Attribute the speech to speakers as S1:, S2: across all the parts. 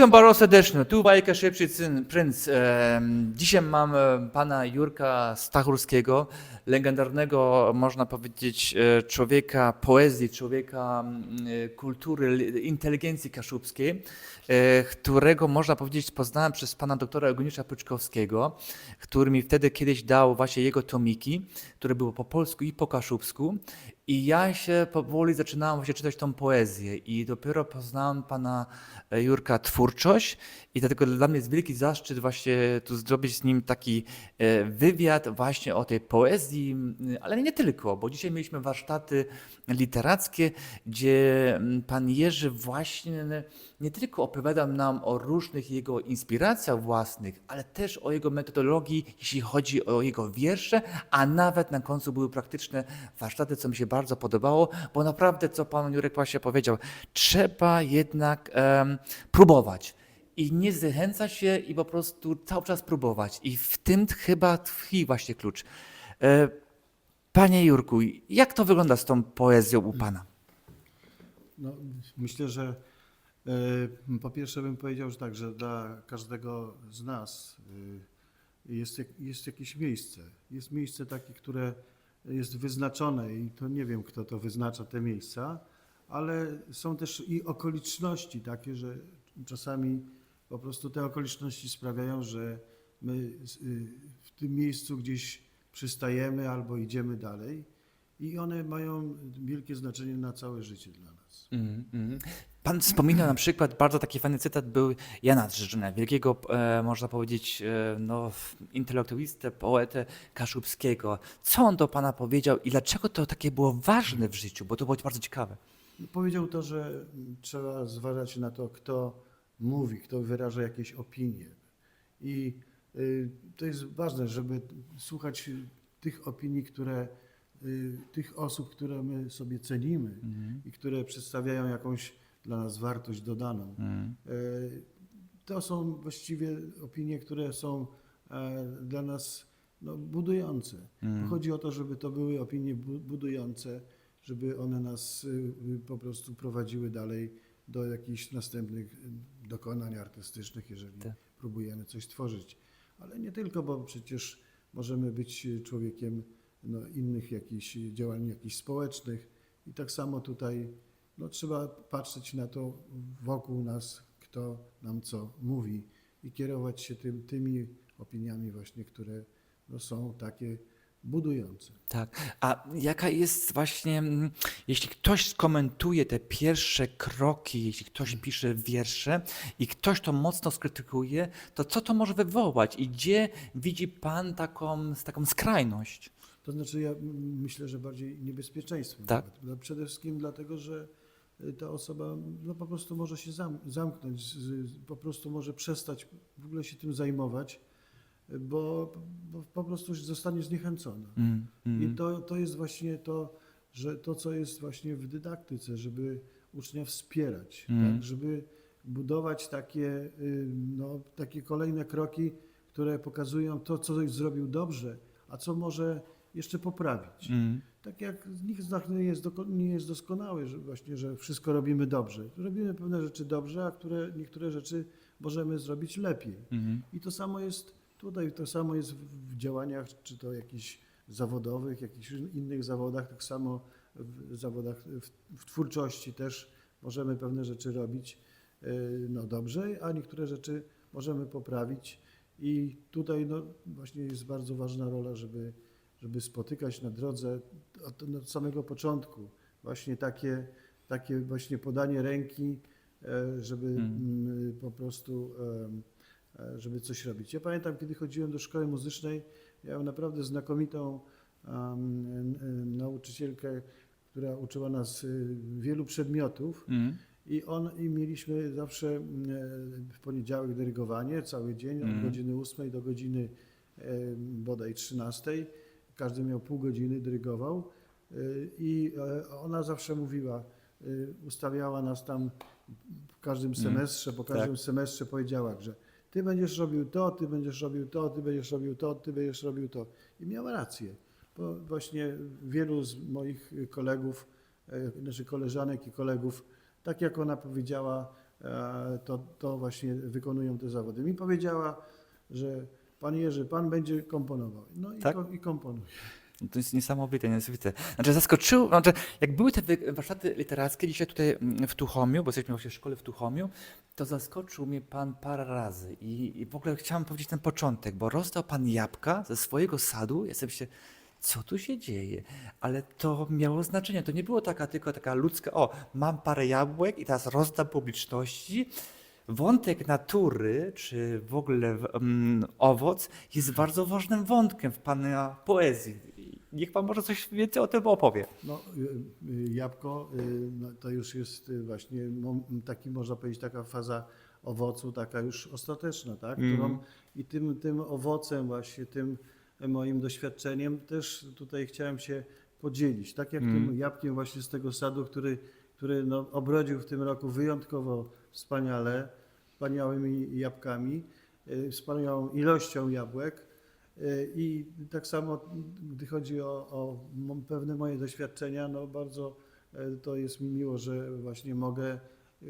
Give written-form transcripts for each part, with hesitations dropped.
S1: Witam bardzo serdecznie. Tu Bajka Szybszy Princ. Dzisiaj mam pana Jurka Stachurskiego, legendarnego, można powiedzieć, człowieka poezji, człowieka kultury, inteligencji kaszubskiej, którego, można powiedzieć, poznałem przez pana doktora Eugeniusza Pyczkowskiego, który mi wtedy kiedyś dał właśnie jego tomiki, które były po polsku i po kaszubsku. I ja się powoli zaczynałem właśnie czytać tą poezję i dopiero poznałem pana Jurka twórczość i dlatego dla mnie jest wielki zaszczyt właśnie tu zrobić z nim taki wywiad właśnie o tej poezji, ale nie tylko, bo dzisiaj mieliśmy warsztaty literackie, gdzie pan Jerzy właśnie nie tylko opowiadał nam o różnych jego inspiracjach własnych, ale też o jego metodologii, jeśli chodzi o jego wiersze, a nawet na końcu były praktyczne warsztaty, co mi się bardzo podobało, bo naprawdę, co pan Jurek właśnie powiedział, trzeba jednak próbować i nie zniechęcać się i po prostu cały czas próbować. I w tym chyba tkwi właśnie klucz. Panie Jurku, jak to wygląda z tą poezją u pana?
S2: No, myślę, że po pierwsze bym powiedział, że tak, że dla każdego z nas jest jakieś miejsce. Jest miejsce takie, które jest wyznaczone i to nie wiem, kto to wyznacza te miejsca, ale są też i okoliczności takie, że czasami po prostu te okoliczności sprawiają, że my w tym miejscu gdzieś przystajemy albo idziemy dalej i one mają wielkie znaczenie na całe życie dla nas.
S1: Pan wspominał na przykład, bardzo taki fajny cytat był Jana Drzyżina, wielkiego, można powiedzieć, no, intelektualistę, poetę kaszubskiego. Co on do pana powiedział i dlaczego to takie było ważne w życiu? Bo to było bardzo ciekawe.
S2: Powiedział to, że trzeba zważać na to, kto mówi, kto wyraża jakieś opinie. I to jest ważne, żeby słuchać tych opinii, tych osób, które my sobie cenimy i które przedstawiają jakąś dla nas wartość dodaną. To są właściwie opinie, które są dla nas budujące. Chodzi o to, żeby to były opinie budujące, żeby one nas po prostu prowadziły dalej do jakichś następnych dokonań artystycznych, jeżeli próbujemy coś tworzyć. Ale nie tylko, bo przecież możemy być człowiekiem innych jakichś działań jakichś społecznych i tak samo tutaj trzeba patrzeć na to wokół nas, kto nam co mówi i kierować się tymi opiniami właśnie, które są takie budujące.
S1: Tak. A jaka jest właśnie, jeśli ktoś skomentuje te pierwsze kroki, jeśli ktoś pisze wiersze i ktoś to mocno skrytykuje, to co to może wywołać i gdzie widzi pan taką skrajność?
S2: To znaczy ja myślę, że bardziej niebezpieczeństwo.
S1: Tak.
S2: Nawet. No przede wszystkim dlatego, że ta osoba po prostu może się zamknąć, po prostu może przestać w ogóle się tym zajmować, bo po prostu zostanie zniechęcona. I to jest właśnie to, że to, co jest właśnie w dydaktyce, żeby ucznia wspierać, tak, żeby budować takie kolejne kroki, które pokazują to, co zrobił dobrze, a co może jeszcze poprawić. Tak jak nikt z nas nie jest doskonały, że właśnie, że wszystko robimy dobrze. Robimy pewne rzeczy dobrze, a niektóre rzeczy możemy zrobić lepiej. I to samo jest tutaj, to samo jest w działaniach, czy to jakichś zawodowych, jakichś innych zawodach, tak samo w zawodach, w twórczości też możemy pewne rzeczy robić dobrze, a niektóre rzeczy możemy poprawić. I tutaj właśnie jest bardzo ważna rola, żeby spotykać na drodze od samego początku właśnie takie właśnie podanie ręki, żeby po prostu żeby coś robić. Ja pamiętam, kiedy chodziłem do szkoły muzycznej, miałem naprawdę znakomitą nauczycielkę, która uczyła nas wielu przedmiotów i mieliśmy zawsze w poniedziałek dyrygowanie cały dzień od godziny 8 do godziny bodaj 13. Każdy miał pół godziny, dyrygował i ona zawsze mówiła, ustawiała nas tam w każdym semestrze, po każdym semestrze powiedziała, że ty będziesz robił to, ty będziesz robił to, ty będziesz robił to, ty będziesz robił to. I miała rację, bo właśnie wielu z moich kolegów, znaczy koleżanek i kolegów, tak jak ona powiedziała, to właśnie wykonują te zawody. Mi powiedziała, że Pan Jerzy, Pan będzie komponował. No i,
S1: Tak?
S2: i komponuje.
S1: To jest niesamowite, niesamowite. Znaczy zaskoczył, znaczy jak były te warsztaty literackie dzisiaj tutaj w Tuchomiu, bo jesteśmy właśnie w szkole w Tuchomiu, to zaskoczył mnie pan parę razy i w ogóle chciałem powiedzieć ten początek, bo rozdał pan jabłka ze swojego sadu, ja sobie myślę, co tu się dzieje? Ale to miało znaczenie, to nie było tylko taka ludzka, o, mam parę jabłek i teraz rozdam publiczności. Wątek natury, czy w ogóle owoc, jest bardzo ważnym wątkiem w pana poezji. Niech pan może coś więcej o tym opowie.
S2: No, jabłko no, to już jest właśnie taki, można powiedzieć, taka faza owocu, taka już ostateczna, tak? Którą i tym owocem, właśnie tym moim doświadczeniem też tutaj chciałem się podzielić. Tak jak tym jabłkiem właśnie z tego sadu, który no, obrodził w tym roku wyjątkowo wspaniałymi jabłkami, wspaniałą ilością jabłek. I tak samo, gdy chodzi o pewne moje doświadczenia, no bardzo to jest mi miło, że właśnie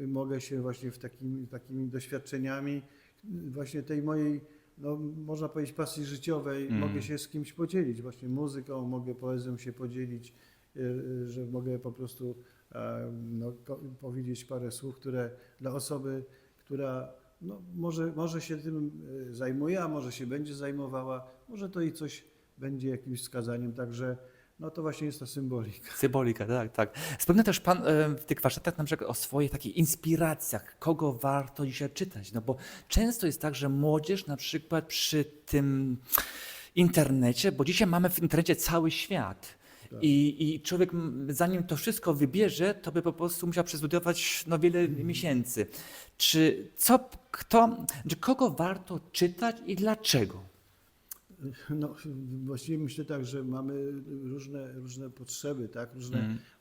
S2: mogę się właśnie takimi doświadczeniami właśnie tej mojej, no można powiedzieć, pasji życiowej, mogę się z kimś podzielić, właśnie muzyką, mogę poezją się podzielić, że mogę po prostu no, powiedzieć parę słów, które dla osoby, która no, może się tym zajmuje, a może się będzie zajmowała, może to i coś będzie jakimś wskazaniem, także no to właśnie jest ta symbolika.
S1: Symbolika, tak, tak. Wspomina też pan w tych warsztatach na przykład o swoich takich inspiracjach, kogo warto dzisiaj czytać, no bo często jest tak, że młodzież na przykład przy tym internecie, bo dzisiaj mamy w internecie cały świat. I człowiek, zanim to wszystko wybierze, to by po prostu musiał przestudiować no, wiele miesięcy. Czy kogo warto czytać i dlaczego?
S2: No, właściwie myślę tak, że mamy różne potrzeby, tak?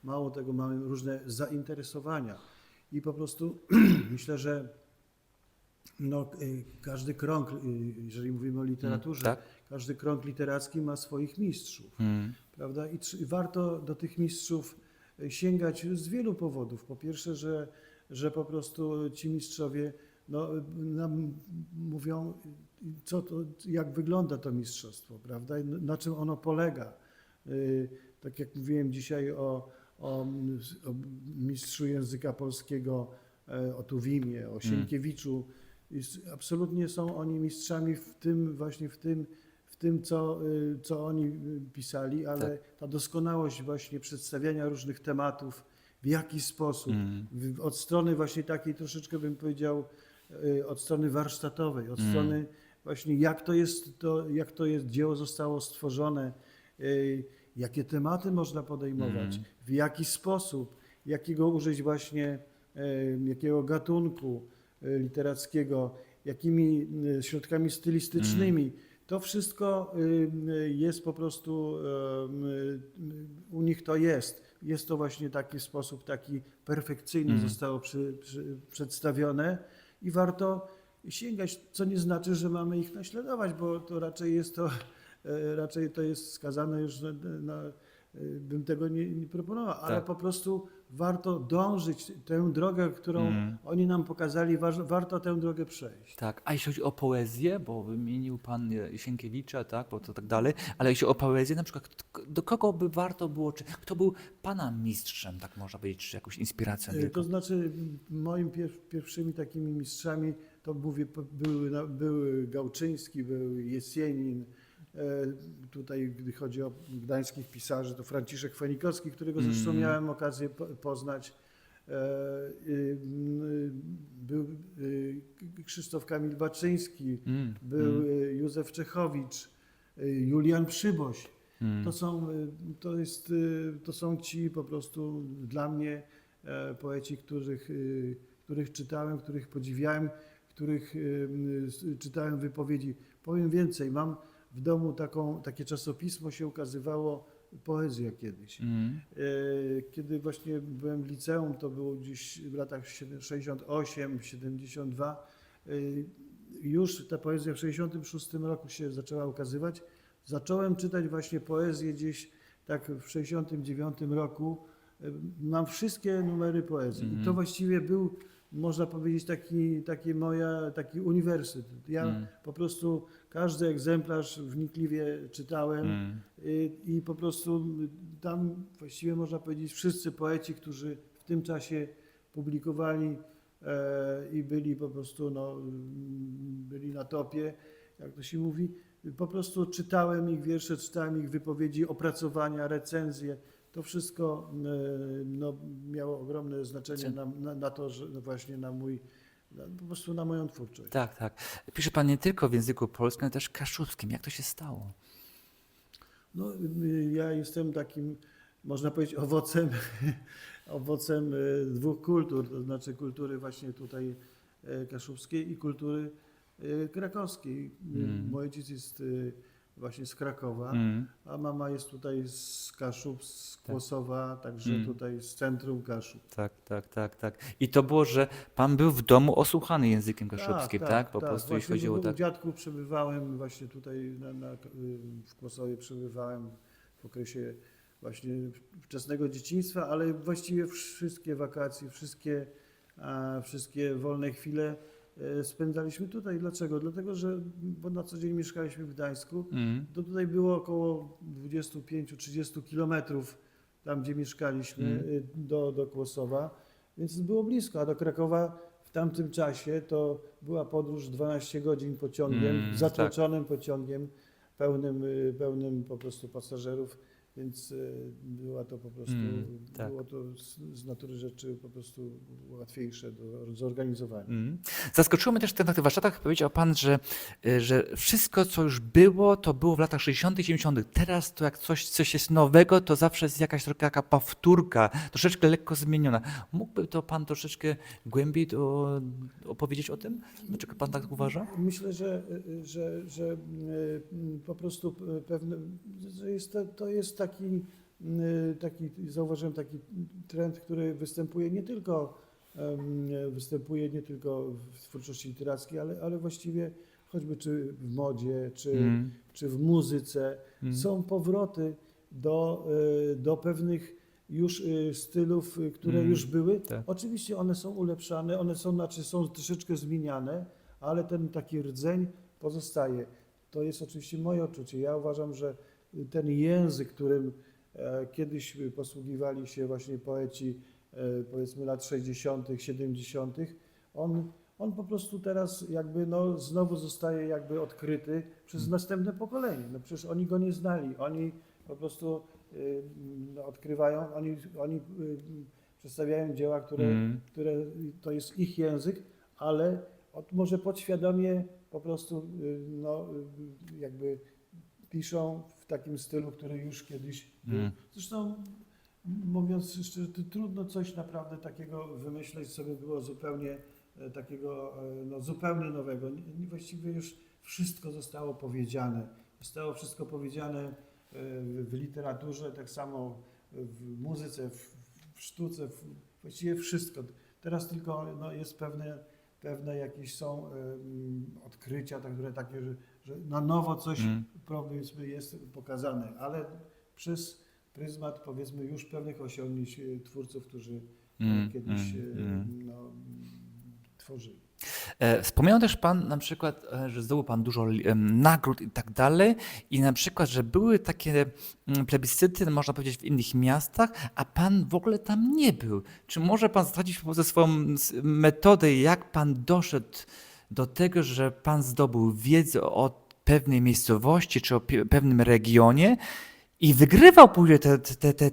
S2: Mało tego, mamy różne zainteresowania i po prostu myślę, że no, każdy krąg, jeżeli mówimy o literaturze,
S1: tak?
S2: każdy krąg literacki ma swoich mistrzów, prawda? I warto do tych mistrzów sięgać z wielu powodów. Po pierwsze, że po prostu ci mistrzowie no, nam mówią, jak wygląda to mistrzostwo, prawda? I na czym ono polega. Tak jak mówiłem dzisiaj o mistrzu języka polskiego, o Tuwimie, o Sienkiewiczu. Absolutnie są oni mistrzami w tym, co oni pisali, ale
S1: Tak.
S2: ta doskonałość właśnie przedstawiania różnych tematów, w jaki sposób, od strony właśnie takiej troszeczkę bym powiedział, od strony warsztatowej, od strony właśnie jak to jest dzieło zostało stworzone, jakie tematy można podejmować, w jaki sposób, jakiego użyć właśnie, jakiego gatunku literackiego, jakimi środkami stylistycznymi. To wszystko jest po prostu, u nich to jest. Jest to właśnie taki sposób, taki perfekcyjny zostało przedstawione i warto sięgać, co nie znaczy, że mamy ich naśladować, bo to raczej to jest skazane już bym tego nie proponował, ale
S1: Tak.
S2: po prostu warto dążyć tę drogę, którą oni nam pokazali, warto tę drogę przejść.
S1: Tak, a jeśli chodzi o poezję, bo wymienił pan Sienkiewicza, tak, bo to tak dalej, ale jeśli o poezję, na przykład do kogo by warto było, czy kto był pana mistrzem, tak można powiedzieć, czy jakąś inspiracją?
S2: To znaczy moimi pierwszymi takimi mistrzami to mówię, były Gałczyński, był Jesienin. Tutaj, gdy chodzi o gdańskich pisarzy, to Franciszek Fenikowski, którego zresztą miałem okazję poznać. Był Krzysztof Kamil Baczyński, był Józef Czechowicz, Julian Przyboś. To są ci po prostu dla mnie poeci, których czytałem, których podziwiałem, których czytałem wypowiedzi. Powiem więcej, mam w domu takie czasopismo się ukazywało, Poezja kiedyś. Kiedy właśnie byłem w liceum, to było gdzieś w latach 68, 72, już ta poezja w 66 roku się zaczęła ukazywać. Zacząłem czytać właśnie poezję gdzieś tak w 69 roku. Mam wszystkie numery poezji. I to właściwie był można powiedzieć, taki uniwersytet. Ja po prostu każdy egzemplarz wnikliwie czytałem i po prostu tam właściwie można powiedzieć wszyscy poeci, którzy w tym czasie publikowali i byli po prostu byli na topie, jak to się mówi. Po prostu czytałem ich wiersze, czytałem ich wypowiedzi, opracowania, recenzje. To wszystko miało ogromne znaczenie na to, że właśnie po prostu na moją twórczość.
S1: Tak, tak. Pisze pan nie tylko w języku polskim, ale też kaszubskim. Jak to się stało?
S2: No, ja jestem takim, można powiedzieć, owocem dwóch kultur, to znaczy kultury właśnie tutaj kaszubskiej i kultury krakowskiej. Mój ojciec jest właśnie z Krakowa, a mama jest tutaj z Kaszub, z Kłosowa, także tutaj z centrum Kaszub.
S1: Tak, tak, tak, tak. I to było, że pan był w domu osłuchany językiem kaszubskim, tak? Po prostu jeśli
S2: Właśnie
S1: chodziło
S2: u
S1: tak.
S2: dziadków przebywałem, właśnie tutaj w Kłosowie przebywałem w okresie właśnie wczesnego dzieciństwa, ale właściwie wszystkie wakacje, wszystkie wolne chwile spędzaliśmy tutaj. Dlaczego? Dlatego, że bo na co dzień mieszkaliśmy w Gdańsku, to tutaj było około 25-30 kilometrów tam, gdzie mieszkaliśmy, do Kłosowa, więc było blisko, a do Krakowa w tamtym czasie to była podróż 12 godzin pociągiem, zatłoczonym pociągiem, pełnym po prostu pasażerów, więc była to po prostu, było to z natury rzeczy po prostu łatwiejsze do zorganizowania.
S1: Zaskoczyło mnie też w tych warsztatach, powiedział pan, że wszystko, co już było, to było w latach 60., 70. Teraz to jak coś jest nowego, to zawsze jest jakaś trochę taka powtórka, troszeczkę lekko zmieniona. Mógłby to pan troszeczkę głębiej opowiedzieć o tym? Dlaczego pan tak uważa?
S2: Myślę, że po prostu że to jest taki, zauważyłem taki trend, który występuje nie tylko w twórczości literackiej, ale właściwie choćby czy w modzie, czy w muzyce. Są powroty do pewnych już stylów, które już były.
S1: Tak.
S2: Oczywiście one są ulepszane, one są troszeczkę zmieniane, ale ten taki rdzeń pozostaje. To jest oczywiście moje odczucie. Ja uważam, że ten język, którym kiedyś posługiwali się właśnie poeci, powiedzmy lat 60., 70., on po prostu teraz jakby znowu zostaje jakby odkryty przez następne pokolenie. No przecież oni go nie znali, oni po prostu odkrywają, oni przedstawiają dzieła, które to jest ich język, ale może podświadomie po prostu jakby piszą w takim stylu, który już kiedyś był. Zresztą mówiąc szczerze, trudno coś naprawdę takiego wymyśleć, co by było zupełnie takiego zupełnie nowego. Właściwie już wszystko zostało powiedziane. Zostało wszystko powiedziane w literaturze, tak samo w muzyce, w sztuce, właściwie wszystko. Teraz tylko jest pewne jakieś są odkrycia, które takie, że na nowo coś powiedzmy jest pokazane, ale przez pryzmat powiedzmy już pewnych osiągnięć twórców, którzy kiedyś tworzyli.
S1: Wspomniał też pan na przykład, że zdobył pan dużo nagród i tak dalej i na przykład, że były takie plebiscyty, można powiedzieć, w innych miastach, a pan w ogóle tam nie był. Czy może pan zdradzić po prostu swoją metodę, jak pan doszedł do tego, że pan zdobył wiedzę o pewnej miejscowości czy o pewnym regionie i wygrywał później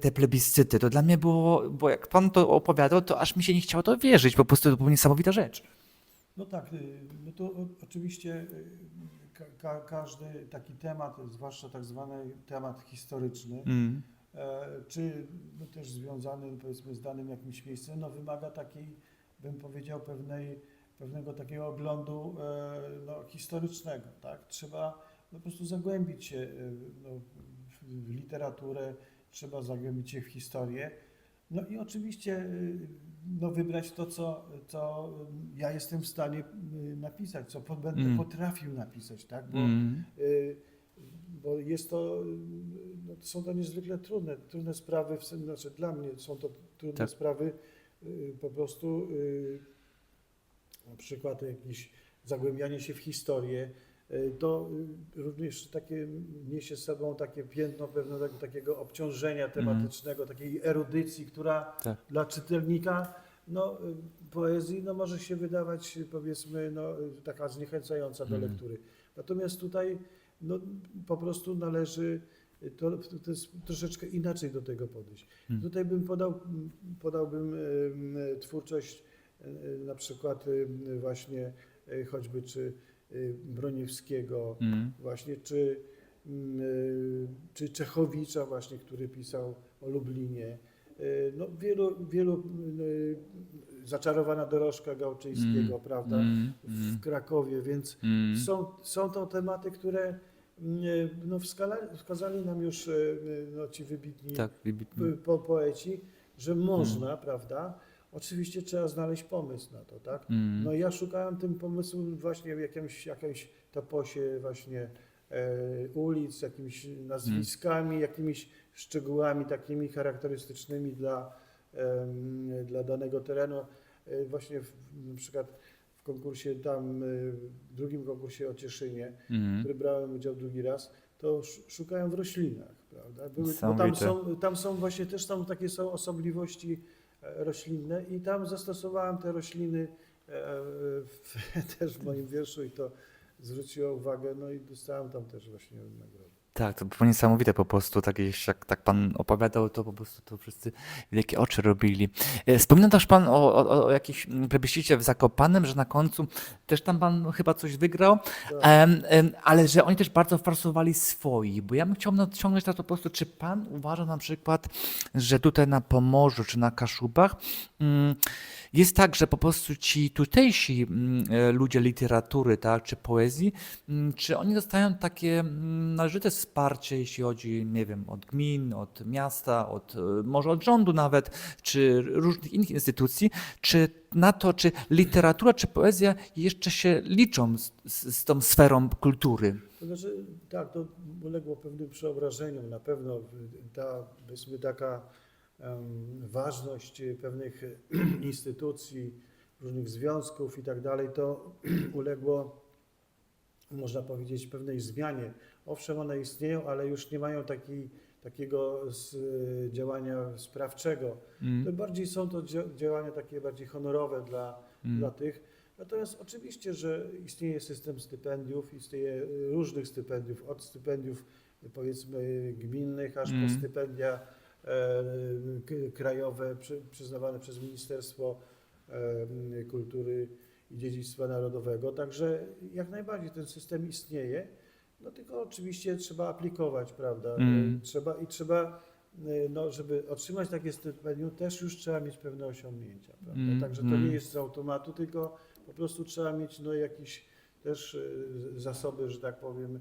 S1: te plebiscyty? To dla mnie było, bo jak pan to opowiadał, to aż mi się nie chciało to wierzyć, po prostu to była niesamowita rzecz.
S2: No tak, no to oczywiście każdy taki temat, zwłaszcza tak zwany temat historyczny, czy też związany powiedzmy z danym jakimś miejscem, wymaga takiej, bym powiedział, pewnego takiego oglądu historycznego, tak? Trzeba po prostu zagłębić się w literaturę, trzeba zagłębić się w historię. No i oczywiście wybrać to, co ja jestem w stanie napisać, co będę potrafił napisać, tak? Bo jest to, są to niezwykle trudne sprawy, znaczy dla mnie są to trudne sprawy po prostu na przykład jakieś zagłębianie się w historię, to również takie niesie z sobą takie piętno pewnego takiego obciążenia tematycznego, takiej erudycji, która
S1: Tak.
S2: dla czytelnika no, poezji no, może się wydawać, powiedzmy, no, taka zniechęcająca do lektury. Natomiast tutaj no, po prostu należy to jest troszeczkę inaczej do tego podejść. Tutaj podałbym twórczość na przykład właśnie choćby czy Broniewskiego, właśnie czy Czechowicza właśnie, który pisał o Lublinie. No, wielu zaczarowana dorożka Gałczyńskiego, prawda, w Krakowie, więc są to tematy, które no, wskazali nam już no, ci wybitni
S1: Tak, wybitnie.
S2: poeci, że można, prawda, oczywiście trzeba znaleźć pomysł na to, tak? No ja szukałem tym pomysłu właśnie w jakimś toposie właśnie ulic, jakimiś nazwiskami, jakimiś szczegółami takimi charakterystycznymi dla danego terenu. Właśnie na przykład w konkursie tam, w drugim konkursie o Cieszynie, w którym brałem udział drugi raz, to szukałem w roślinach, prawda? Bo tam są właśnie też takie są osobliwości roślinne i tam zastosowałem te rośliny też w moim wierszu i to zwróciło uwagę, no i dostałem tam też właśnie nagrodę.
S1: Tak, to było niesamowite po prostu, tak, jak tak pan opowiadał, to po prostu to wszyscy wielkie oczy robili. Wspominał też pan o jakimś plebiscycie w Zakopanem, że na końcu też tam pan chyba coś wygrał, ale że oni też bardzo forsowali swoich, bo ja bym chciał nadciągnąć na to po prostu, czy pan uważa na przykład, że tutaj na Pomorzu czy na Kaszubach jest tak, że po prostu ci tutejsi ludzie literatury, tak, czy poezji, czy oni dostają takie należyte wsparcie, jeśli chodzi, nie wiem, od gmin, od miasta, może od rządu nawet, czy różnych innych instytucji, czy na to, czy literatura, czy poezja jeszcze się liczą z tą sferą kultury?
S2: To znaczy, tak, to uległo pewnym przeobrażeniom. Na pewno powiedzmy taka ważność pewnych instytucji, różnych związków i tak dalej, to uległo, można powiedzieć, pewnej zmianie. Owszem, one istnieją, ale już nie mają takiego działania sprawczego. To bardziej są to działania takie bardziej honorowe dla tych. Natomiast oczywiście, że istnieje system stypendiów, istnieje różnych stypendiów, od stypendiów powiedzmy gminnych, aż po stypendia krajowe przyznawane przez Ministerstwo Kultury i Dziedzictwa Narodowego. Także jak najbardziej ten system istnieje, no tylko oczywiście trzeba aplikować, prawda? Trzeba, no, żeby otrzymać takie stypendium, też już trzeba mieć pewne osiągnięcia, prawda? Także to nie jest z automatu, tylko po prostu trzeba mieć no, jakieś też zasoby, że tak powiem,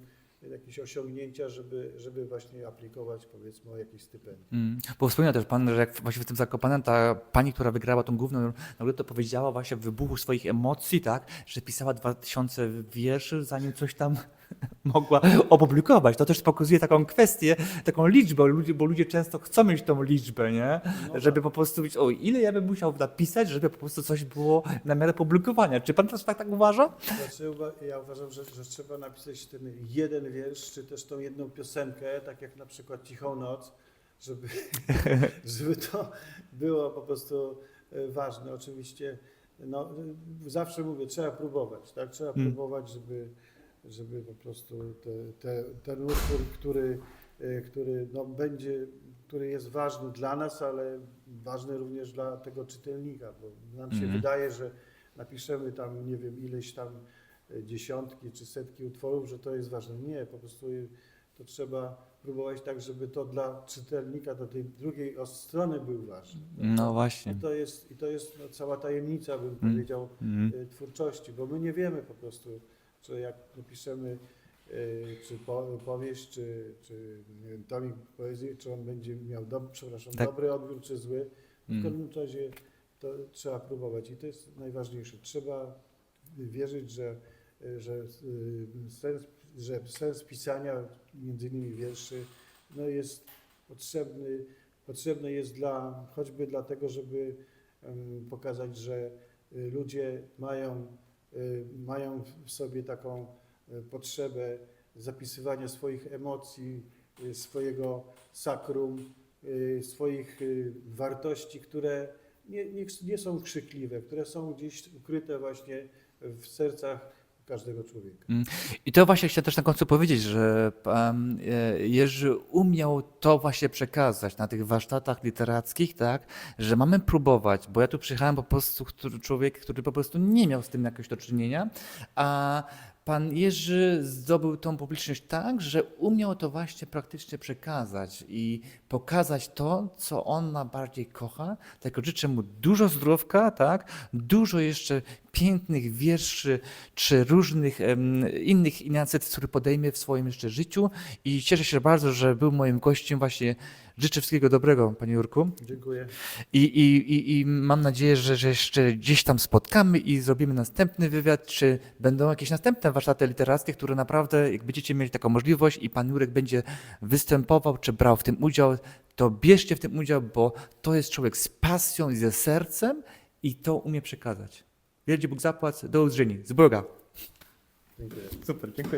S2: jakieś osiągnięcia, żeby właśnie aplikować powiedzmy o jakieś stypendium.
S1: Bo wspomniał też pan, że jak właśnie w tym Zakopanem ta pani, która wygrała tą główną nagrodę, to powiedziała właśnie w wybuchu swoich emocji, tak, że pisała 2000 wierszy, zanim coś tam mogła opublikować. To też pokazuje taką kwestię, taką liczbę, bo ludzie często chcą mieć tą liczbę, nie?
S2: No
S1: Żeby
S2: tak.
S1: po prostu mówić, o ile ja bym musiał napisać, żeby po prostu coś było na miarę publikowania. Czy pan też tak uważa?
S2: Znaczy, ja uważam, że trzeba napisać ten jeden wiersz, czy też tą jedną piosenkę, tak jak na przykład Cichą noc, żeby to było po prostu ważne. Oczywiście, no, zawsze mówię, trzeba próbować, tak? Trzeba próbować, żeby po prostu ten utwór, który no, który jest ważny dla nas, ale ważny również dla tego czytelnika, bo nam się wydaje, że napiszemy tam, nie wiem, ileś tam dziesiątki czy setki utworów, że to jest ważne. Nie, po prostu to trzeba próbować tak, żeby to dla czytelnika, do tej drugiej strony był ważny.
S1: No właśnie.
S2: I to jest no, cała tajemnica, bym powiedział, twórczości, bo my nie wiemy po prostu, że jak napiszemy czy powieść, czy nie wiem, tomik poezji, czy on będzie miał dobry odbiór, czy zły. W każdym razie to trzeba próbować i to jest najważniejsze. Trzeba wierzyć, że sens pisania, między innymi wierszy, no jest potrzebny jest choćby dlatego, żeby pokazać, że ludzie mają mają w sobie taką potrzebę zapisywania swoich emocji, swojego sakrum, swoich wartości, które nie są krzykliwe, które są gdzieś ukryte właśnie w sercach każdego człowieka.
S1: I to właśnie chciałem też na końcu powiedzieć, że pan Jerzy umiał to właśnie przekazać na tych warsztatach literackich, tak, że mamy próbować, bo ja tu przyjechałem po prostu człowiek, który po prostu nie miał z tym jakoś do czynienia, a pan Jerzy zdobył tą publiczność tak, że umiał to właśnie praktycznie przekazać i pokazać to, co on najbardziej kocha. Tylko życzę mu dużo zdrówka, tak, dużo jeszcze pięknych wierszy czy różnych innych inicjatyw, które podejmie w swoim jeszcze życiu i cieszę się bardzo, że był moim gościem. Właśnie życzę wszystkiego dobrego, panie Jurku.
S2: Dziękuję.
S1: I mam nadzieję, że jeszcze gdzieś tam spotkamy i zrobimy następny wywiad, czy będą jakieś następne warsztaty literackie, które naprawdę, jak będziecie mieli taką możliwość i pan Jurek będzie występował, czy brał w tym udział, to bierzcie w tym udział, bo to jest człowiek z pasją i ze sercem i to umie przekazać. Wielki Bóg zapłać, do usłyszenia. Z Boga.
S2: Dziękuję.
S1: Super, dziękuję.